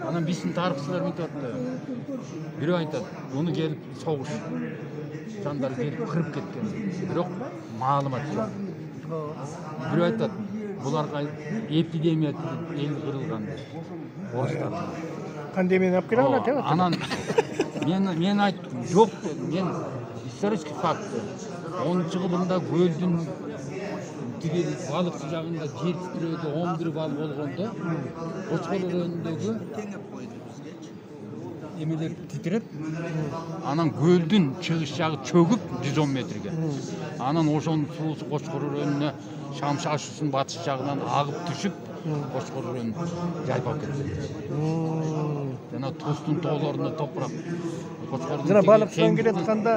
Анан биздин тарыхчылар мынтип атты. Бирөө айтат, уну келип согуш жандар келип кырып кеткен. Бирок маалымат жок. Бирөө айтат, буларга эпидемия эл кырылган. Орустар. Пандемияны алып келе ала деп атты. Анан мен айттым, жок дедим. Мен исторический факт. 10-жылында көлдүн тигил балыкчы жагында жер титирөөдө 11 бал болгондо Кочкор өрөөнүндөгү эмелер титиреп, анан көлдүн чыгыш жагы чөгүп 110 метрге. Анан ошонун суусу Кочкор өрөөнүнө Шамшаш ушун батыш жагынан агып түшүп, Кочкор өрөөнүн жайпап кетти. Жана Тостун тоолоруна топурак. Жана балыкчыдан келе атканда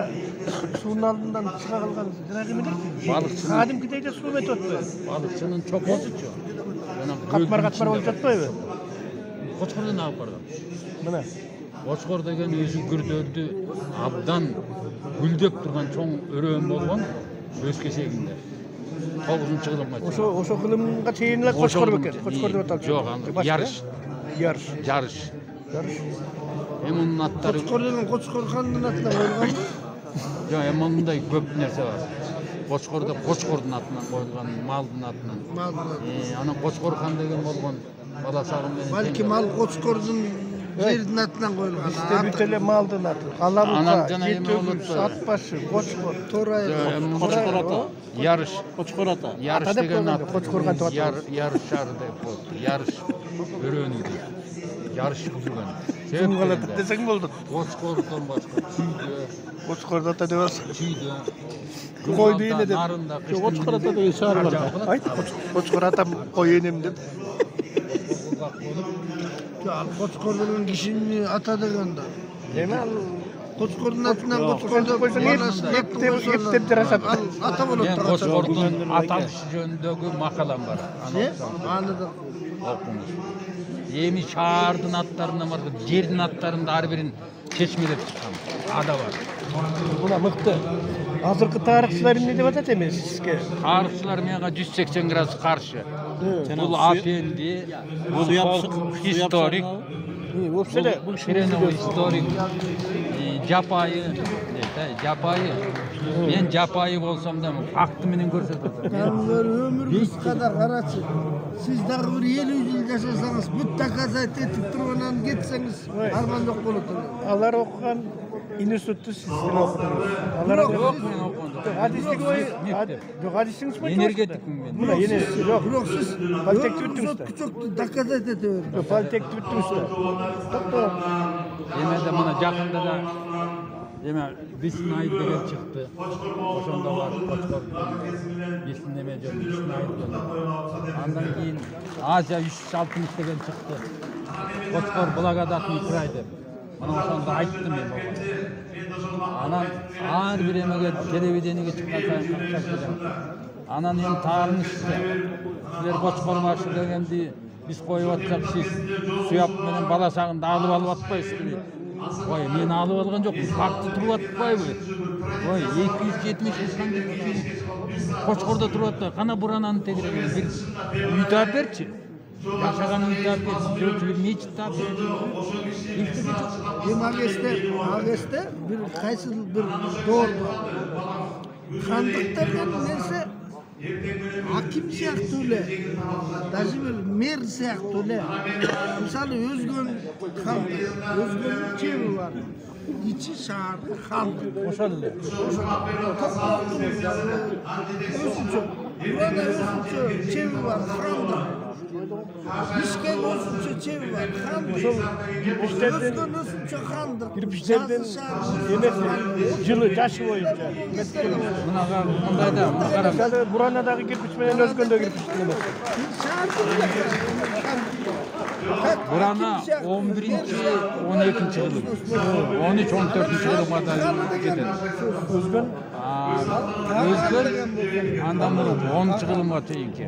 суунун алдынан чыга калган жырак эмелер. Балыкчы Кадимкидей эле суу өтүп атпайбы? балыкчынын чокосучу. Жана Катмар болуп жатпайбы? Кочкордон агып барган. Мына. Кочкор деген өзү күрдөлдү абдан гүлдөп турган чоң өрөөн болгон өз кесегинде. 9-кылымга. Ошо кылымга чейин эле Кочкор бекен. Кочкор деп аталат. Жок, ярыш. Ярыш. Эми мунун аттары Кочкор деген Кочкор хандын атынан коюлган. жок, эми мындай көп нерсе бар. Кочкордо Кочкордун атынан коюлган, малдын атынан. Анан Кочкор хан деген болгон баласагы менен. Балким ал Кочкордун жердин атынан коюлган. Бизде бүт эле малдын аты. Алабука, Жетөгүл, Атбашы, Кочкор, Торай. Кочкор ата. Ярыш. Кочкор ата. Ярыш деген ат. Кочкорган деп аталат. Ярыш шары деп коет. Ярыш өрөөнү дейт. Ярыш түзүлгөн. Чуңгалат десең болду. Кочкордон башка Чүйдө, Кочкор ата деп атсың. Чүйдө. Кой бейне деп. Нарында. Кочкор ата деген шаар бар. Айт, Кочкор атам кой энем деп. Ал Кочкор деген кишинин ата деген да. Эми ал Кочкордун атынан Кочкордо эптеп жарашат. Ата болот. Мен Кочкордун аталышы жөнүндөгү макалам бар. Аны да окуңуз. Эми шаардын аттарынан бар, жердин аттарында ар бирин чечмелеп чыккан. Ада бар. Мына мыкты. Азыркы тарыхчылар эмне деп атат эми сизге? Тарыхчылар менга 180 градус каршы. Бул апенди, бул фолк историк, Вообще эле бул ширеновый историк, жапайы, жапайы. Мен жапайы болсом да факты менен көрсөтөт атам. өмүр кыскада карачы. Siz дагы бир 50 жыл жашасаңыз, бүт доказать этип туруп анан кетсеңиз, армандык болот. алар окуган институтты сизден окудуңуз. Алар Жок, мен окудум. Адистик жок, адистиңиз бар. Энергетикмин мен. Мына эне жок. Бирок сиз Политехти бүттүңүз да. күчөктү доказать ете бериңиз. Жок, политехти бүттүңүз да. Токто. Эмеде мына жакында да эме Биснай деген чыкты. Ошондо бар Кочкордун биснай неме жөн Биснай деген. Андан кийин Азия 360 деген чыкты. Кочкор благодатный край деп. Мына ошондо айттым мен болгон. Анан ар бир эмеге телевидениеге чыккан сайын катышат элем. Анан эми таарынышты. Силер Кочкор маршы дегенди биз коюп атсак, сиз суяп менен баласагынды алып атпайсызбы дейт. Ой, мен алып алган жокмун. Факты туруп атпайбы? Ой, 270 Кочкордо туруп атпайбы? Кана бурананы тегереген бир үй таап берчи. Жашаган үй таап берчи. Бирөөчү бир мечит таап берчи. Эми агесте бир кайсы бир доор хандык деген нерсе аким сыяктуу эле, даже бир мэр сыяктуу эле. Мисалы өзгөн чеби бар. Ичи шаар хандык. Ошол эле. Өзүнчө чеби бар хандык. Бишкек өзүнчө чеби бар хандык. Ошол кирпичтердин Өзүнчө хандык. кирпичтердин эмеси жылы жашы боюнча. Мынага мындай да, мына караңыз. Мисалы Буранадагы кирпич менен өзгөндө кирпичтин эмеси. Бурана 11-12 кылым. 13-14 кылымга да кетет. Өзгөн Өзгөр андан мурун 10 кылымга чейинки.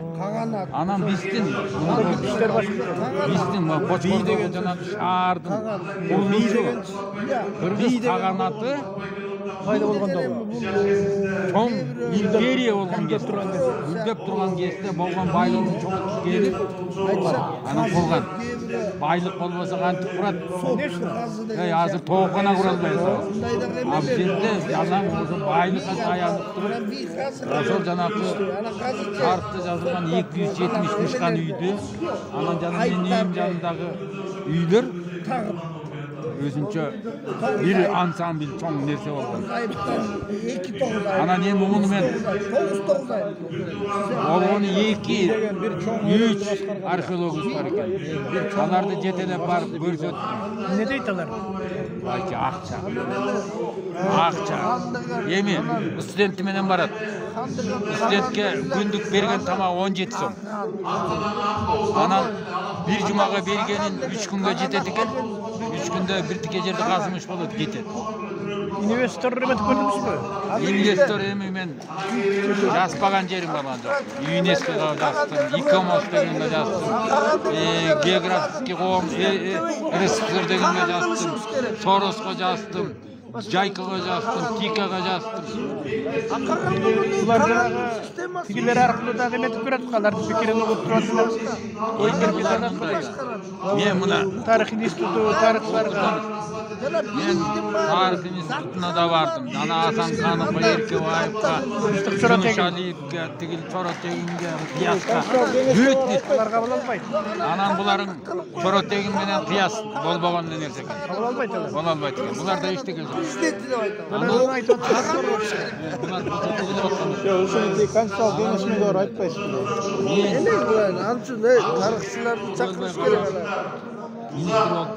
Анан биздин кирпичтер башка. биздин Кочкор деген жанагы шаардын улусу Кыргыз каганаты Кайда болгондо? чоң империя болгон гүлдөп турган кезде болгон байлыгын чоң келип анан курган. Baylık bolmasa kantık kurat. Soğuk gazı da Ey hazır toğukana kuralmayız. Bunday da Abi bizde yalan olsun baylık'a dayanıp durup. Ulan bir gazı da Rasol janapı ana gazı çek. kartı yazılgan 270 kan üydü. Anan canım benim canındagı üylür. Tağım. Özünçe bir ansambil çoğun nerse olgan. Ayıptan 2-9 ay. Ana ne mumunu men 9 ay. onu 2-3 arkeologist var eken. Alarda jetelep barıp görsettim. Ne deytiler? Belki akça. Akça. Yemi, studenti menen barat. Studentke gündük bergen tamam 17 so'm. Ana bir cumaga bergenin 3 günge jetedi eken. 3 günde bir tike jerde kazmış bolot ketedi. Üniversite römet gördünüz mü? Investor emi men jaspagan jerim balanca. UNESCO'ga jastım, ICOMOS degenge jastım. Geografik qo'm, RSFSR degenge jastım. Sorosga jastım. Jaykaga jastım, Tikaga jastım. Ular fikrler arqılı da emetip görüp kalar fikrini okup turasınlar. Men muna Tarih institutu, tarihçiler men tarih institutuna da bardım. Ana Hasan Kanık'a, Erkebeyev'ga, Yunus Aliyev'ga, tigil Çorotegin'ge, Kıyas'ga büyütmüş. Bunlar kabul almaydı. Anan buların Çorotegin menen Kıyas bolboğan nerse eken. Kabul almaydı. Bolalmaydı. Bular da işte geldi. İstedi de ayıp. Bunların ayıp otuz. Bular bu bakmış. Ya usulü kansal denizme doğru ayıplayız. Ne ulan? Amca ne? Tarıkçılar bıçakmış geliyorlar. Ministr oldu.